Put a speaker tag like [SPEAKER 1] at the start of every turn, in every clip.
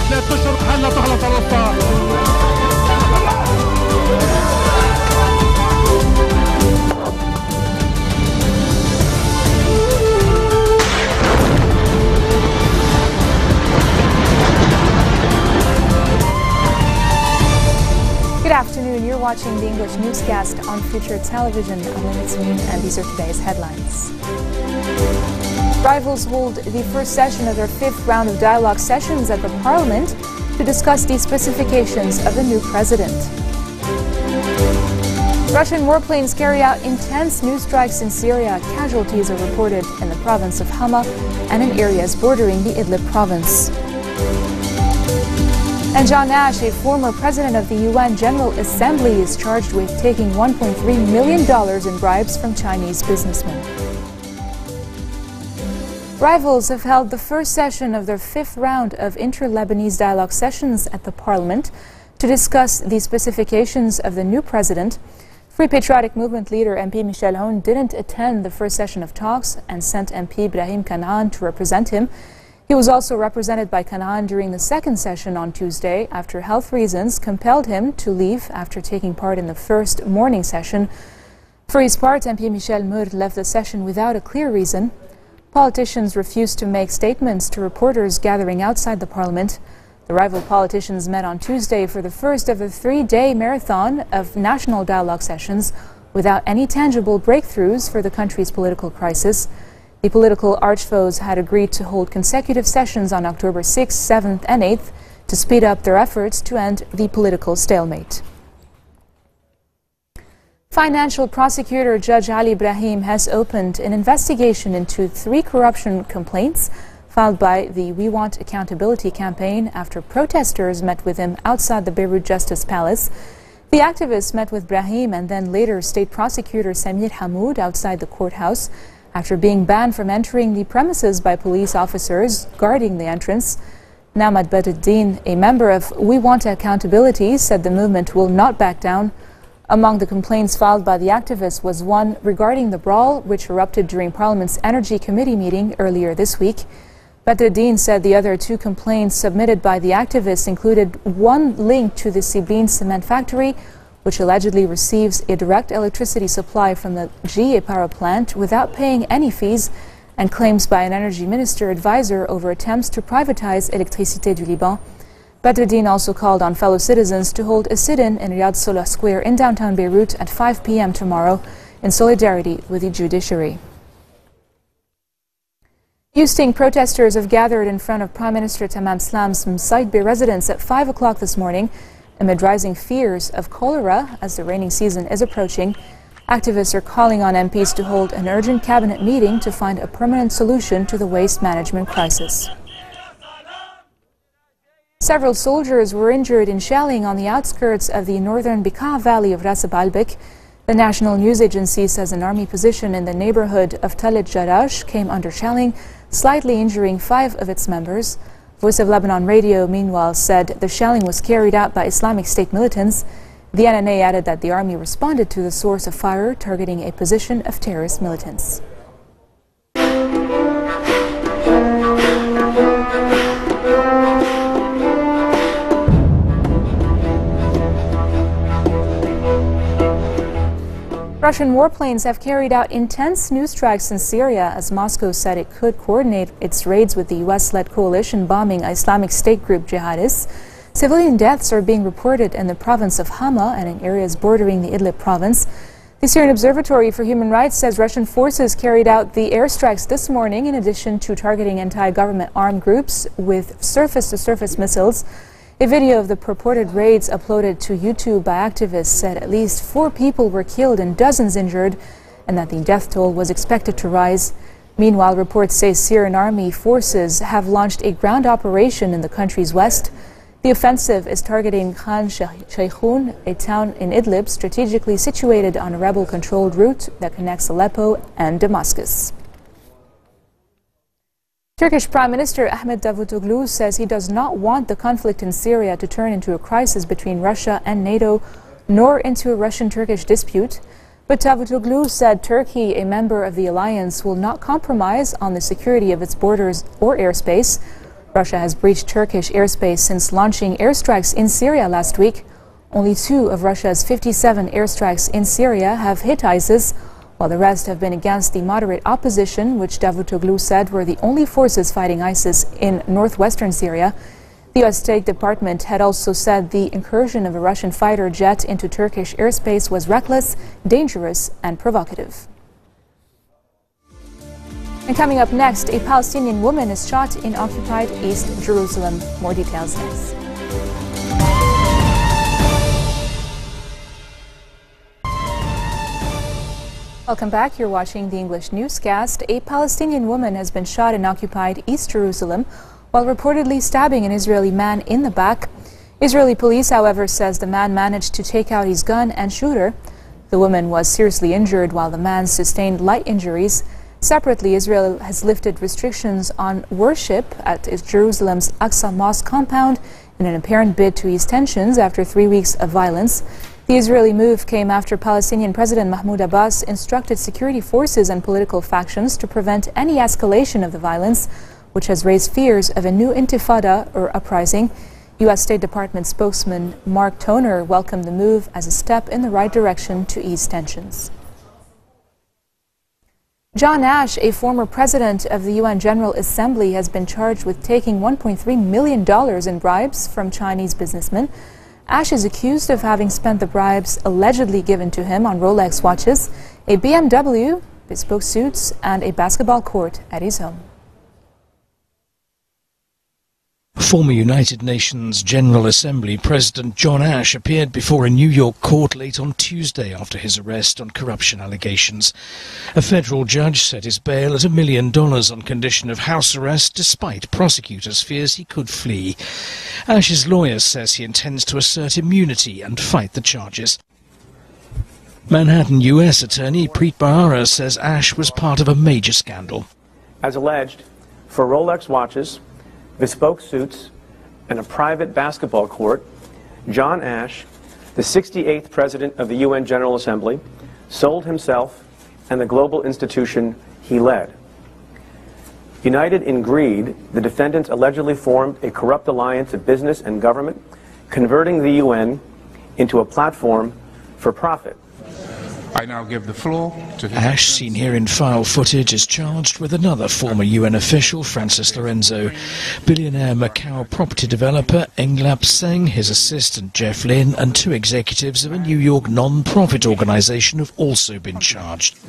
[SPEAKER 1] ثلاث اشهر هلا تخلص الرصاص.
[SPEAKER 2] Good afternoon. You're watching the English newscast on Future Television. I'm Lebanese, and these are today's headlines. Rivals hold the first session of their fifth round of dialogue sessions at the Parliament to discuss the specifications of the new president. Russian warplanes carry out intense new strikes in Syria. Casualties are reported in the province of Hama and in areas bordering the Idlib province. And John Ashe, a former president of the UN General Assembly, is charged with taking $1.3 million in bribes from Chinese businessmen. Rivals have held the first session of their fifth round of inter-Lebanese dialogue sessions at the Parliament to discuss the specifications of the new president. Free Patriotic Movement leader MP Michel Aoun didn't attend the first session of talks and sent MP Brahim Kanaan to represent him. He was also represented by Kanaan during the second session on Tuesday after health reasons compelled him to leave after taking part in the first morning session. For his part, MP Michel Mour left the session without a clear reason. Politicians refused to make statements to reporters gathering outside the Parliament. The rival politicians met on Tuesday for the first of a three-day marathon of national dialogue sessions without any tangible breakthroughs for the country's political crisis. The political archfoes had agreed to hold consecutive sessions on October 6th, 7th and 8th to speed up their efforts to end the political stalemate. Financial prosecutor Judge Ali Ibrahim has opened an investigation into 3 corruption complaints filed by the We Want Accountability campaign after protesters met with him outside the Beirut Justice Palace. The activists met with Ibrahim and then later State Prosecutor Samir Hamoud outside the courthouse after being banned from entering the premises by police officers guarding the entrance. Namad Badruddin, a member of We Want Accountability, said the movement will not back down. Among the complaints filed by the activists was one regarding the brawl which erupted during Parliament's Energy Committee meeting earlier this week. Badruddin said the other 2 complaints submitted by the activists included one linked to the Sibin cement factory, which allegedly receives a direct electricity supply from the GE power plant without paying any fees, and claims by an energy minister advisor over attempts to privatize Électricité du Liban. Badruddin also called on fellow citizens to hold a sit-in in Riyadh Salah Square in downtown Beirut at 5 p.m. tomorrow in solidarity with the judiciary. Houston protesters have gathered in front of Prime Minister Tamam Slam's Side Bay residence at 5 o'clock this morning amid rising fears of cholera as the rainy season is approaching. Activists are calling on MPs to hold an urgent cabinet meeting to find a permanent solution to the waste management crisis. Several soldiers were injured in shelling on the outskirts of the northern Bekaa Valley of Ras Balbek. The National News Agency says an army position in the neighborhood of Talit Jarash came under shelling, slightly injuring 5 of its members. Voice of Lebanon Radio, meanwhile, said the shelling was carried out by Islamic State militants. The NNA added that the army responded to the source of fire, targeting a position of terrorist militants. Russian warplanes have carried out intense new strikes in Syria as Moscow said it could coordinate its raids with the US-led coalition bombing Islamic State group jihadists. Civilian deaths are being reported in the province of Hama and in areas bordering the Idlib province. The Syrian Observatory for Human Rights says Russian forces carried out the airstrikes this morning in addition to targeting anti-government armed groups with surface-to-surface missiles. A video of the purported raids uploaded to YouTube by activists said at least 4 people were killed and dozens injured, and that the death toll was expected to rise. Meanwhile, reports say Syrian army forces have launched a ground operation in the country's west. The offensive is targeting Khan Sheikhoun, a town in Idlib strategically situated on a rebel-controlled route that connects Aleppo and Damascus. Turkish Prime Minister Ahmet Davutoglu says he does not want the conflict in Syria to turn into a crisis between Russia and NATO, nor into a Russian-Turkish dispute. But Davutoglu said Turkey, a member of the alliance, will not compromise on the security of its borders or airspace. Russia has breached Turkish airspace since launching airstrikes in Syria last week. Only 2 of Russia's 57 airstrikes in Syria have hit ISIS, while the rest have been against the moderate opposition, which Davutoglu said were the only forces fighting ISIS in northwestern Syria. The U.S. State Department had also said the incursion of a Russian fighter jet into Turkish airspace was reckless, dangerous, and provocative. And coming up next, a Palestinian woman is shot in occupied East Jerusalem. More details next. Welcome back. You're watching the English newscast. A Palestinian woman has been shot in occupied East Jerusalem while reportedly stabbing an Israeli man in the back. Israeli police, however, says the man managed to take out his gun and shoot her. The woman was seriously injured while the man sustained light injuries. Separately, Israel has lifted restrictions on worship at Jerusalem's Aqsa Mosque compound in an apparent bid to ease tensions after 3 weeks of violence. The Israeli move came after Palestinian President Mahmoud Abbas instructed security forces and political factions to prevent any escalation of the violence, which has raised fears of a new intifada or uprising. U.S. State Department spokesman Mark Toner welcomed the move as a step in the right direction to ease tensions. John Ashe, a former president of the UN General Assembly, has been charged with taking $1.3 million in bribes from Chinese businessmen. Ashe is accused of having spent the bribes allegedly given to him on Rolex watches, a BMW, bespoke suits, and a basketball court at his home.
[SPEAKER 3] Former United Nations General Assembly President John Ashe appeared before a New York court late on Tuesday after his arrest on corruption allegations. A federal judge set his bail at $1 million on condition of house arrest, despite prosecutors' fears he could flee. Ashe's lawyer says he intends to assert immunity and fight the charges. Manhattan U.S. Attorney Preet Bharara says Ashe was part of a major scandal.
[SPEAKER 4] As alleged, for Rolex watches, bespoke suits, and a private basketball court, John Ashe, the 68th President of the UN General Assembly, sold himself and the global institution he led. United in greed, the defendants allegedly formed a corrupt alliance of business and government, converting the UN into a platform for profit.
[SPEAKER 1] I now give the floor to
[SPEAKER 3] Ashe, seen here in file footage, is charged with another former UN official, Francis Lorenzo. Billionaire Macau property developer Englap Seng, his assistant Jeff Lynn, and 2 executives of a New York non-profit organization have also been charged.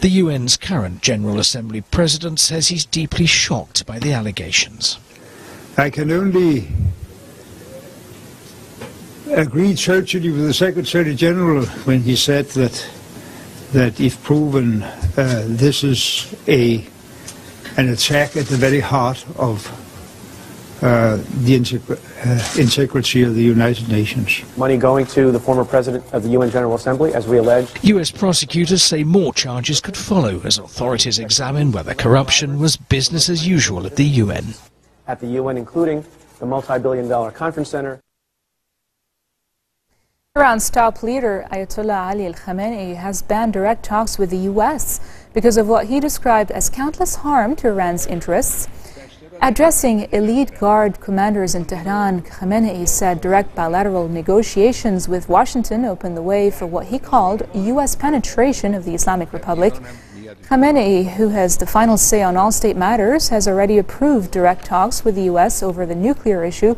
[SPEAKER 3] The UN's current General Assembly president says he's deeply shocked by the allegations.
[SPEAKER 5] I can only agreed certainly with the Secretary General when he said that if proven, this is an attack at the very heart of the integrity of the United Nations.
[SPEAKER 4] Money going to the former President of the UN General Assembly, as we allege.
[SPEAKER 3] US prosecutors say more charges could follow as authorities examine whether corruption was business as usual at the UN.
[SPEAKER 4] At the UN, including the multi-billion-dollar conference center.
[SPEAKER 2] Iran's top leader, Ayatollah Khomeini, has banned direct talks with the U.S. because of what he described as countless harm to Iran's interests. Addressing elite guard commanders in Tehran, Khomeini said direct bilateral negotiations with Washington opened the way for what he called U.S. penetration of the Islamic Republic. Khomeini, who has the final say on all state matters, has already approved direct talks with the U.S. over the nuclear issue,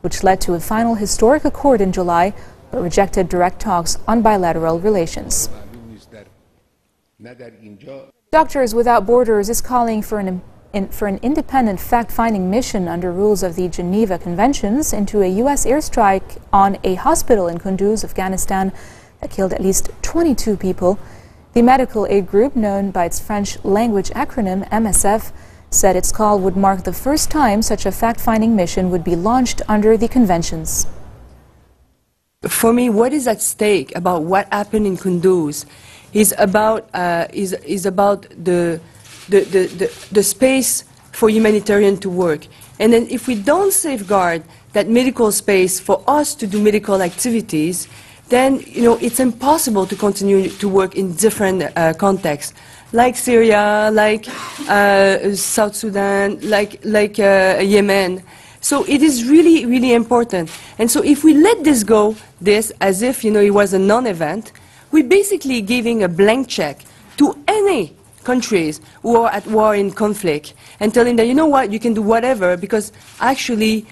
[SPEAKER 2] which led to a final historic accord in July, but rejected direct talks on bilateral relations. Doctors Without Borders is calling for an independent fact-finding mission under rules of the Geneva Conventions into a U.S. airstrike on a hospital in Kunduz, Afghanistan, that killed at least 22 people. The medical aid group, known by its French language acronym MSF, said its call would mark the first time such a fact-finding mission would be launched under the conventions.
[SPEAKER 6] For me, what is at stake about what happened in Kunduz is about the space for humanitarian to work. And then if we don't safeguard that medical space for us to do medical activities, then it's impossible to continue to work in different contexts, like Syria, like South Sudan, like Yemen. So it is really, really important. And so if we let this go, as if it was a non-event, we're basically giving a blank check to any countries who are at war in conflict and telling them, you know what, you can do whatever because actually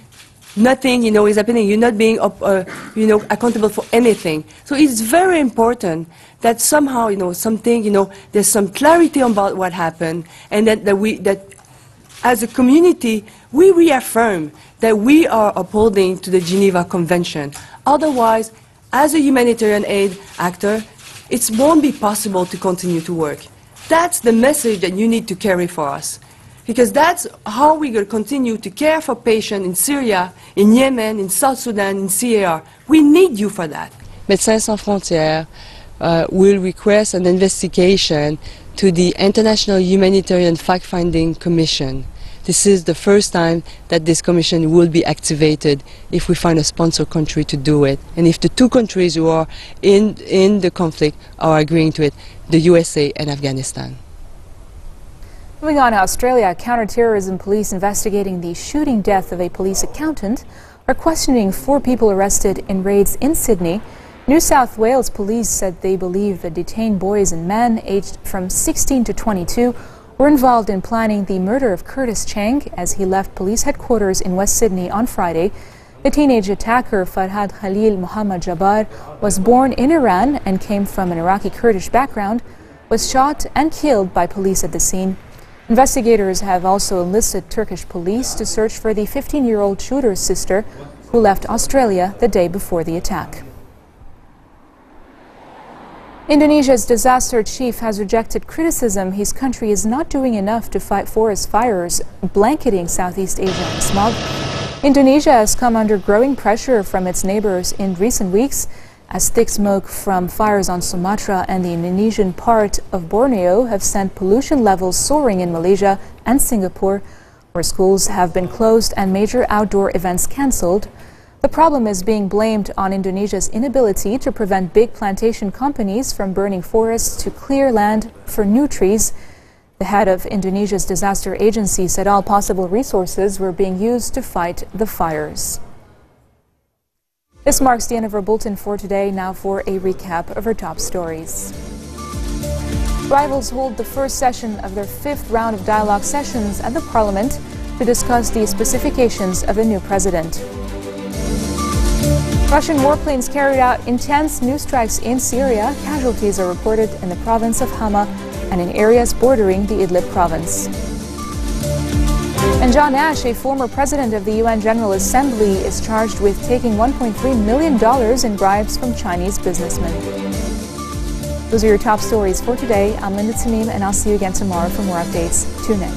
[SPEAKER 6] nothing, is happening. You're not being, accountable for anything. So it's very important that somehow, there's some clarity about what happened, and that as a community, we reaffirm that we are upholding to the Geneva Convention. Otherwise, as a humanitarian aid actor, it won't be possible to continue to work. That's the message that you need to carry for us. Because that's how we're going to continue to care for patients in Syria, in Yemen, in South Sudan, in CAR. We need you for that.
[SPEAKER 7] Médecins Sans Frontières will request an investigation to the International Humanitarian Fact-Finding Commission. This is the first time that this commission will be activated if we find a sponsor country to do it. And if the two countries who are in the conflict are agreeing to it, the USA and Afghanistan.
[SPEAKER 2] Moving on to Australia, counter-terrorism police investigating the shooting death of a police accountant are questioning 4 people arrested in raids in Sydney. New South Wales police said they believe the detained boys and men aged from 16 to 22 were involved in planning the murder of Curtis Chang as he left police headquarters in West Sydney on Friday. The teenage attacker, Farhad Khalil Muhammad Jabbar, was born in Iran and came from an Iraqi Kurdish background, was shot and killed by police at the scene. Investigators have also enlisted Turkish police to search for the 15-year-old shooter's sister, who left Australia the day before the attack. Indonesia's disaster chief has rejected criticism his country is not doing enough to fight forest fires blanketing Southeast Asia in smog. Indonesia has come under growing pressure from its neighbors in recent weeks as thick smoke from fires on Sumatra and the Indonesian part of Borneo have sent pollution levels soaring in Malaysia and Singapore, where schools have been closed and major outdoor events cancelled. The problem is being blamed on Indonesia's inability to prevent big plantation companies from burning forests to clear land for new trees. The head of Indonesia's disaster agency said all possible resources were being used to fight the fires. This marks the end of our bulletin for today. Now for a recap of our top stories. Rivals hold the first session of their 5th round of dialogue sessions at the Parliament to discuss the specifications of the new president. Russian warplanes carried out intense new strikes in Syria. Casualties are reported in the province of Hama and in areas bordering the Idlib province. And John Ashe, a former president of the UN General Assembly, is charged with taking $1.3 million in bribes from Chinese businessmen. Those are your top stories for today. I'm Linda Tamim, and I'll see you again tomorrow for more updates. Tune in.